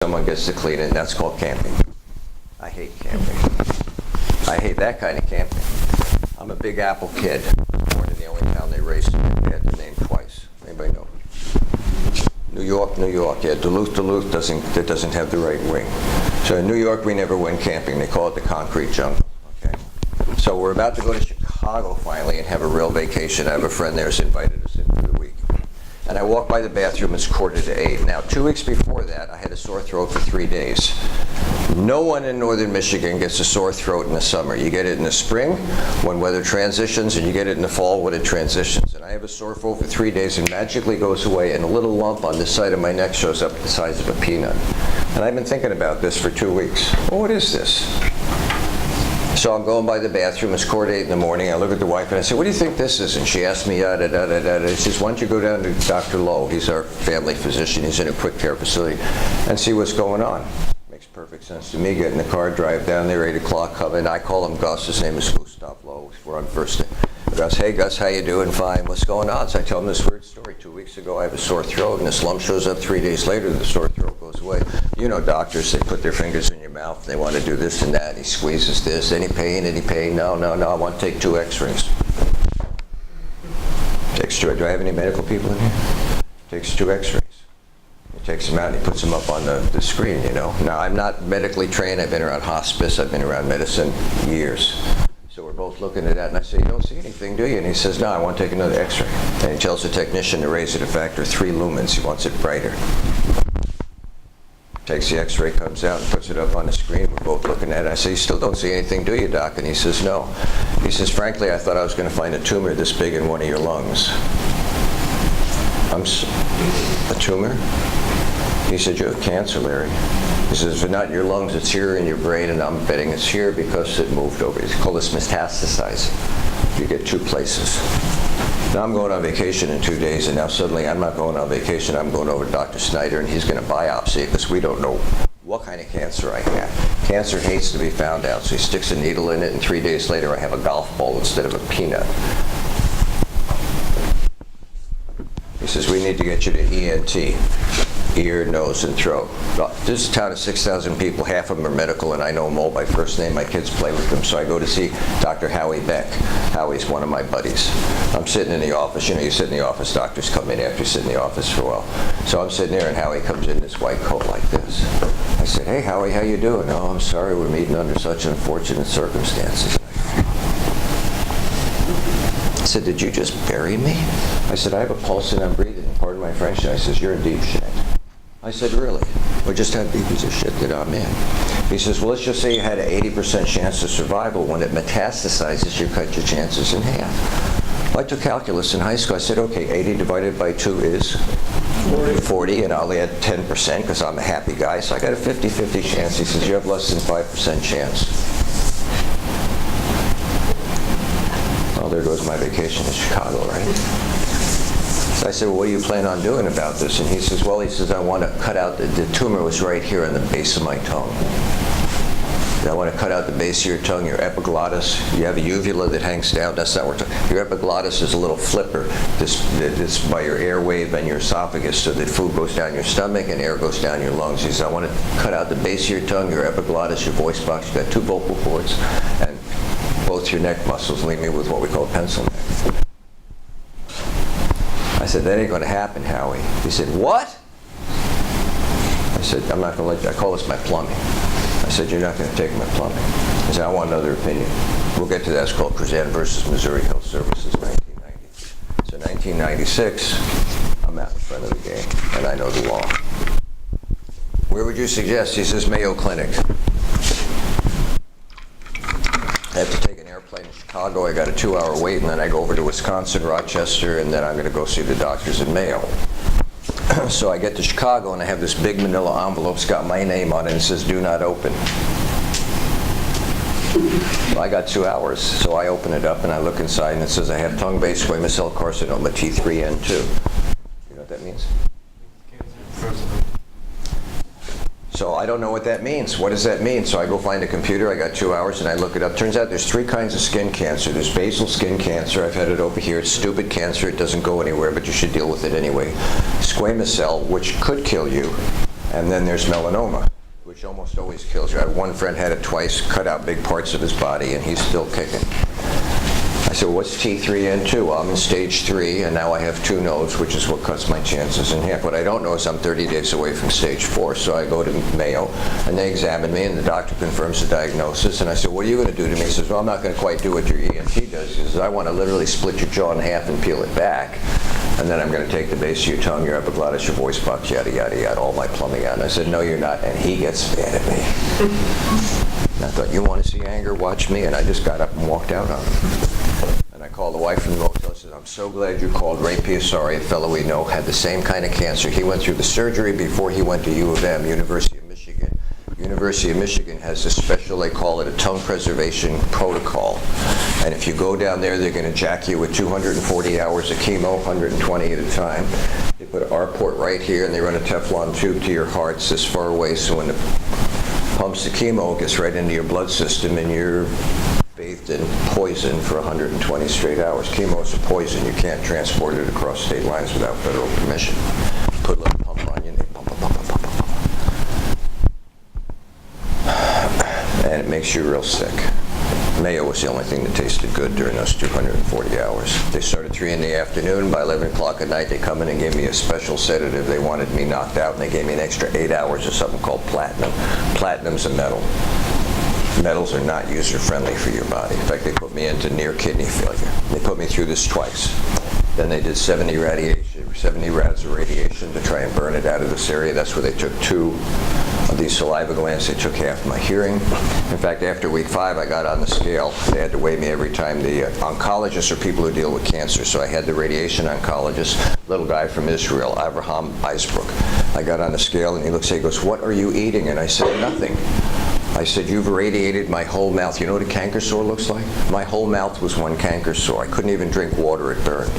someone gets to clean it, and that's called camping. I hate camping. I hate that kind of camping. I'm a Big Apple kid. Born in the only town they raised me. They had the name twice. Anybody know? New York, New York. Yeah, Duluth doesn't have the right wing. So in New York, we never went camping. They call it the concrete jungle. Okay. So we're about to go to Chicago finally and have a real vacation. I have a friend there who's invited us in for the week. And I walk by the bathroom, it's 7:45. Now, 2 weeks before that, I had a sore throat for 3 days. No one in northern Michigan gets a sore throat in the summer. You get it in the spring when weather transitions, and you get it in the fall when it transitions. And I have a sore throat for 3 days and magically goes away, and a little lump on the side of my neck shows up the size of a peanut. And I've been thinking about this for 2 weeks. Well, what is this? So I'm going by the bathroom, it's 7:45 in the morning, I look at the wife and I say, what do you think this is? And she asked me, She says, why don't you go down to Dr. Lowe, he's our family physician, he's in a quick care facility, and see what's going on. Makes perfect sense to me, get in the car, drive down there, 8 o'clock, come in, I call him Gus, his name is Gustav Lowe, we're on first day. Gus, hey Gus, how you doing? Fine, what's going on? So I tell him this weird story. 2 weeks ago I have a sore throat and this lump shows up 3 days later, the sore throat goes away. You know doctors, they put their fingers in your mouth, they want to do this and that, he squeezes this, any pain, no, I want to take 2 x-rays. Do I have any medical people in here? Takes 2 x-rays. He takes them out and he puts them up on the screen, you know. Now I'm not medically trained, I've been around hospice, I've been around medicine years. So we're both looking at that, and I say, you don't see anything, do you? And he says, no, I want to take another x-ray. And he tells the technician to raise it a factor of 3 lumens. He wants it brighter. Takes the x-ray, comes out, and puts it up on the screen. We're both looking at it. I say, you still don't see anything, do you, Doc? And he says, no. He says, frankly, I thought I was going to find a tumor this big in one of your lungs. A tumor? He said, you have cancer, Larry. He says, if it's not in your lungs, it's here in your brain, and I'm betting it's here because it moved over. It's called this metastasizing. You get 2 places. Now I'm going on vacation in 2 days, and now suddenly I'm not going on vacation. I'm going over to Dr. Snyder, and he's going to biopsy it because we don't know what kind of cancer I have. Cancer hates to be found out, so he sticks a needle in it, and 3 days later I have a golf ball instead of a peanut. He says, we need to get you to ENT. Ear, nose, and throat. This is a town of 6,000 people. Half of them are medical, and I know them all by first name. My kids play with them, so I go to see Dr. Howie Beck. Howie's one of my buddies. I'm sitting in the office. You know, you sit in the office, doctors come in after you sit in the office for a while. So I'm sitting there, and Howie comes in this white coat like this. I said, hey, Howie, how you doing? Oh, I'm sorry, we're meeting under such unfortunate circumstances. I said, did you just bury me? I said, I have a pulse and I'm breathing. Pardon my French. I says, you're in deep shit. I said, really? Well, just how deep is the shit that I'm in? He says, well, let's just say you had an 80% chance of survival. When it metastasizes, you cut your chances in half. Well, I took calculus in high school. I said, okay, 80 divided by 2 is 40, and I'll add 10% because I'm a happy guy. So I got a 50-50 chance. He says, you have less than 5% chance. Well, there goes my vacation in Chicago, right? So I said, well, what do you plan on doing about this? And he says, well, I want to cut out, the tumor was right here on the base of my tongue. I want to cut out the base of your tongue, your epiglottis. You have a uvula that hangs down. That's not what we're talking. Your epiglottis is a little flipper. This by your airway and your esophagus, so that food goes down your stomach and air goes down your lungs. He says, I want to cut out the base of your tongue, your epiglottis, your voice box. You've got 2 vocal cords, and both your neck muscles leave me with what we call pencil neck. I said, that ain't going to happen, Howie. He said, what? I said, I'm not going to let you. I call this my plumbing. I said, you're not going to take my plumbing. He said, I want another opinion. We'll get to that. It's called Krazan versus Missouri Health Services, 1990. So 1996, I'm out in front of the game, and I know the law. Where would you suggest? He says, Mayo Clinic. I have to take an airplane to Chicago. I got a 2-hour wait, and then I go over to Wisconsin, Rochester, and then I'm going to go see the doctors in Mayo. So I get to Chicago, and I have this big manila envelope. It's got my name on it, and it says, do not open. Well, I got 2 hours, so I open it up, and I look inside, and it says, I have tongue-based squamous cell carcinoma, T3N2. You know what that means? So I don't know what that means. What does that mean? So I go find a computer. I got 2 hours, and I look it up. Turns out there's 3 kinds of skin cancer. There's basal skin cancer. I've had it over here. It's stupid cancer. It doesn't go anywhere, but you should deal with it anyway. Squamous cell, which could kill you. And then there's melanoma, which almost always kills you. I have one friend had it twice, cut out big parts of his body, and he's still kicking. I said, well, what's T3N2? Well, I'm in stage 3, and now I have 2 nodes, which is what cuts my chances in half. What I don't know is I'm 30 days away from stage 4, so I go to Mayo, and they examine me, and the doctor confirms the diagnosis. And I said, what are you going to do to me? He says, well, I'm not going to quite do what your ENT does. He says, I want to literally split your jaw in half and peel it back, and then I'm going to take the base of your tongue, your epiglottis, your voice box, yada, yada, yada, all my plumbing out. And I said, no, you're not. And he gets mad at me. And I thought, you want to see anger? Watch me. And I just got up and walked out on him. And I called the wife from the motel and said, I'm so glad you called. Ray Piasari, a fellow we know, had the same kind of cancer. He went through the surgery before he went to U of M, University of Michigan. University of Michigan has this special, they call it a tongue preservation protocol. And if you go down there, they're going to jack you with 240 hours of chemo, 120 at a time. They put an R port right here, and they run a Teflon tube to your heart this far away, so when it pumps the chemo, it gets right into your blood system, and you're bathed in poison for 120 straight hours. Chemo is a poison. You can't transport it across state lines without federal permission. Put a little pump on you, and they pump, pump, pump, pump, pump, pump. And it makes you real sick. Mayo was the only thing that tasted good during those 240 hours. They started 3 in the afternoon. By 11 o'clock at night, they come in and gave me a special sedative. They wanted me knocked out, and they gave me an extra 8 hours of something called platinum. Platinum's a metal. Metals are not user-friendly for your body. In fact, they put me into near kidney failure. They put me through this twice. Then they did 70 rads of radiation to try and burn it out of this area. That's where they took 2 of these saliva glands. They took half my hearing. In fact, after week 5, I got on the scale. They had to weigh me every time. The oncologists are people who deal with cancer. So I had the radiation oncologist, little guy from Israel, Avraham Eisbrook. I got on the scale, and he looks at me, he goes, what are you eating? And I said, nothing. I said, you've irradiated my whole mouth. You know what a canker sore looks like? My whole mouth was one canker sore. I couldn't even drink water, it burned.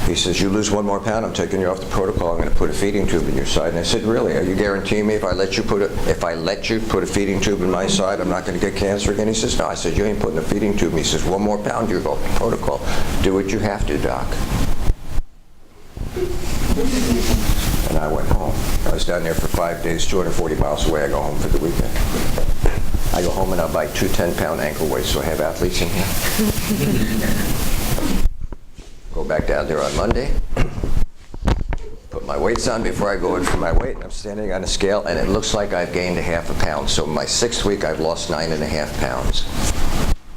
He says, you lose 1 more pound, I'm taking you off the protocol. I'm going to put a feeding tube in your side. And I said, really? Are you guaranteeing me if I let you put a feeding tube in my side, I'm not going to get cancer again? He says, no. I said, you ain't putting a feeding tube. He says, 1 more pound, you're off the protocol. Do what you have to, doc. And I went home. I was down there for 5 days, 240 miles away. I go home for the weekend. I go home and I'll buy 2 10-pound ankle weights, so I have athletes in here. Go back down there on Monday, put my weights on before I go in for my weight, and I'm standing on a scale, and it looks like I've gained a half a pound. So my 6th week, I've lost 9.5 pounds.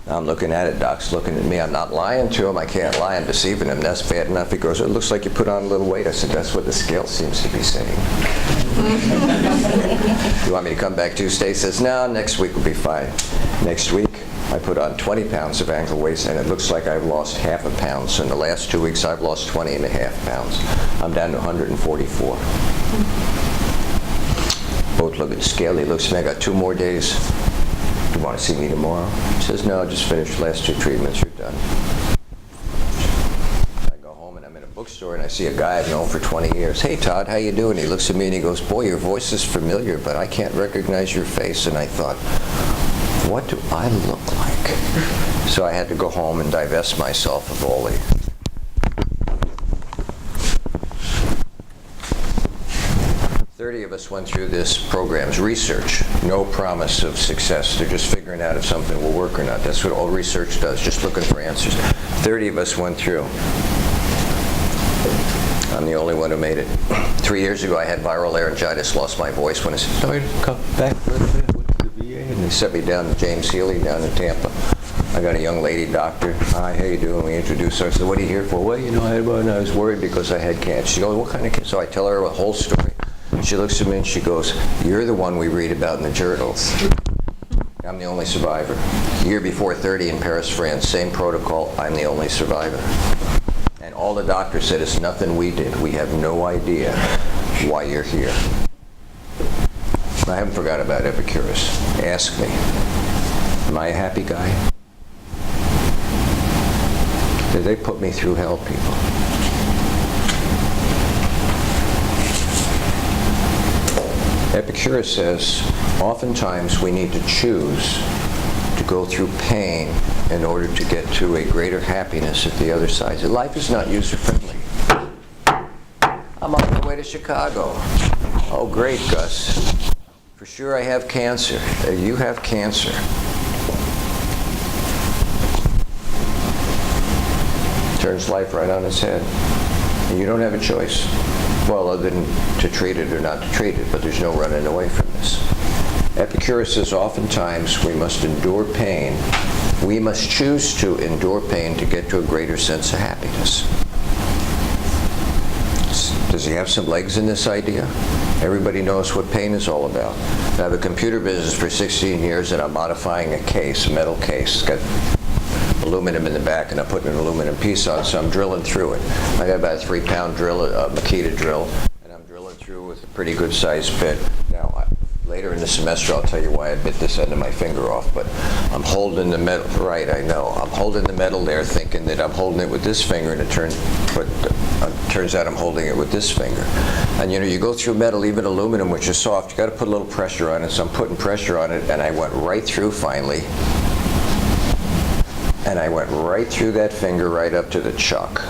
Now I'm looking at it, doc's looking at me. I'm not lying to him. I can't lie. I'm deceiving him. That's bad enough. He goes, it looks like you put on a little weight. I said, that's what the scale seems to be saying. You want me to come back Tuesday? He says, no, next week will be fine. Next week, I put on 20 pounds of ankle weights, and it looks like I've lost half a pound. So in the last 2 weeks, I've lost 20.5 pounds. I'm down to 144. Both look at the scale. He looks at me. I got 2 more days. Do you want to see me tomorrow? He says, no, just finished the last 2 treatments. You're done. I go home, and I'm in a bookstore, and I see a guy I've known for 20 years. Hey, Todd, how you doing? He looks at me, and he goes, boy, your voice is familiar, but I can't recognize your face. And I thought, what do I look like? So I had to go home and divest myself of all the 30 of us went through this program's research. No promise of success. They're just figuring out if something will work or not. That's what all research does, just looking for answers. 30 of us went through. I'm the only one who made it. 3 years ago, I had viral laryngitis, lost my voice when I said, sorry to come back for a little bit. I went to the VA, and they sent me down to James Healy down in Tampa. I got a young lady doctor. Hi, how you doing? We introduced her. I said, what are you here for? Well, you know, I was worried because I had cancer. She goes, what kind of cancer? So I tell her a whole story. She looks at me and she goes, you're the one we read about in the journals. I'm the only survivor. Year before 30 in Paris, France, same protocol, I'm the only survivor. And all the doctor said, it's nothing we did. We have no idea why you're here. I haven't forgot about Epicurus. Ask me, am I a happy guy? Did they put me through hell, people? Epicurus says, oftentimes we need to choose to go through pain in order to get to a greater happiness at the other side. Life is not user-friendly. I'm on my way to Chicago. Oh, great, Gus. For sure I have cancer. You have cancer. Turns life right on its head. And you don't have a choice. Well, other than to treat it or not to treat it, but there's no running away from this. Epicurus says oftentimes we must endure pain. We must choose to endure pain to get to a greater sense of happiness. Does he have some legs in this idea? Everybody knows what pain is all about. I have a computer business for 16 years and I'm modifying a case, a metal case. It's got aluminum in the back and I'm putting an aluminum piece on, so I'm drilling through it. I got about a 3-pound drill, a Makita drill, and I'm drilling through with a pretty good sized bit. Now, later in the semester I'll tell you why I bit this end of my finger off, but I'm holding the metal, right, I know. I'm holding the metal there thinking that I'm holding it with this finger, and it turns out I'm holding it with this finger. And you know, you go through metal, even aluminum, which is soft, you got to put a little pressure on it, so I'm putting pressure on it, and I went right through finally. And I went right through that finger right up to the chuck.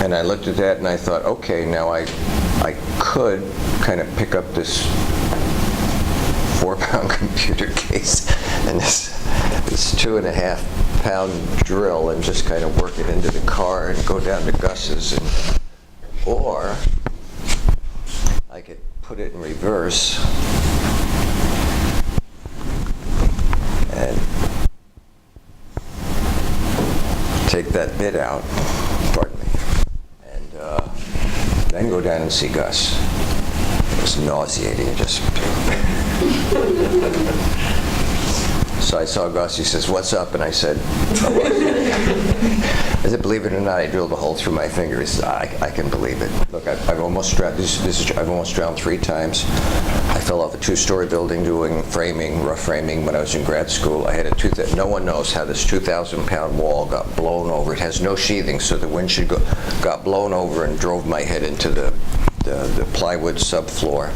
And I looked at that and I thought, okay, now I could kind of pick up this 4-pound computer case and this 2.5-pound drill and just kind of work it into the car and go down to Gus's, or I could put it in reverse and take that bit out, pardon me, and then go down and see Gus. It was nauseating, just. So I saw Gus, he says, "What's up?" And I said, believe it or not, I drilled a hole through my finger. He said, I can believe it. Look, I've almost drowned, I've almost drowned 3 times. I fell off a 2-story building doing framing, rough framing when I was in grad school. I had a no one knows how this 2,000-pound wall got blown over. It has no sheathing, so the wind got blown over and drove my head into the plywood subfloor.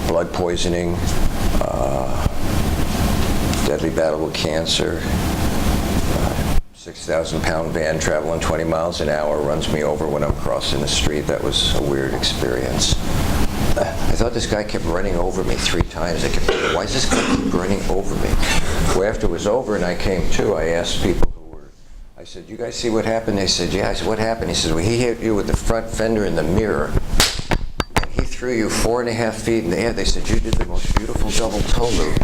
Blood poisoning, deadly battle with cancer. 6,000-pound van traveling 20 miles an hour runs me over when I'm crossing the street. That was a weird experience. I thought this guy kept running over me 3 times. I kept thinking, why does this guy keep running over me? Well, after it was over and I came to, I asked people I said, "You guys see what happened?" They said, "Yeah." I said, "What happened?" He said, "Well, he hit you with the front fender in the mirror, and he threw you 4.5 feet in the air." They said, "You did the most beautiful double toe loop."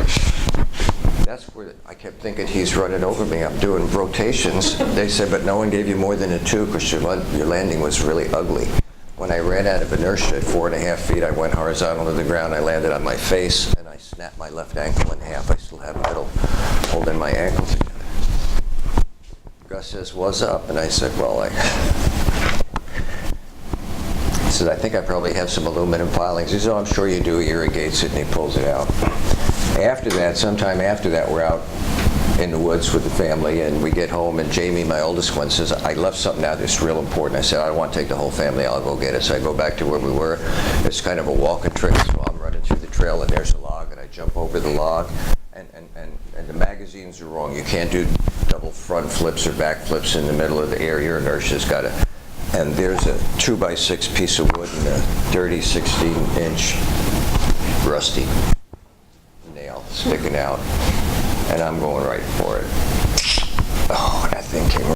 That's where I kept thinking he's running over me. I'm doing rotations. They said, "But no one gave you more than a 2 because your landing was really ugly." When I ran out of inertia at 4.5 feet, I went horizontal to the ground. I landed on my face, and I snapped my left ankle in half. I still have metal holding my ankle together. Gus says, "What's up?" And I said, "Well, he said, I think I probably have some aluminum filings." He said, "Oh, I'm sure you do." He irrigates it and he pulls it out. After that, sometime after that, we're out in the woods with the family and we get home and Jamie, my oldest one, says, "I left something out that's real important." I said, "I don't want to take the whole family, I'll go get it." So I go back to where we were. It's kind of a walking trick, so I'm running through the trail and there's a log and I jump over the log and the magazines are wrong. You can't do double front flips or back flips in the middle of the air. Your inertia's got to. And there's a 2x6 piece of wood and a dirty 16-inch rusty nail sticking out, and I'm going right for it. Oh, that thing came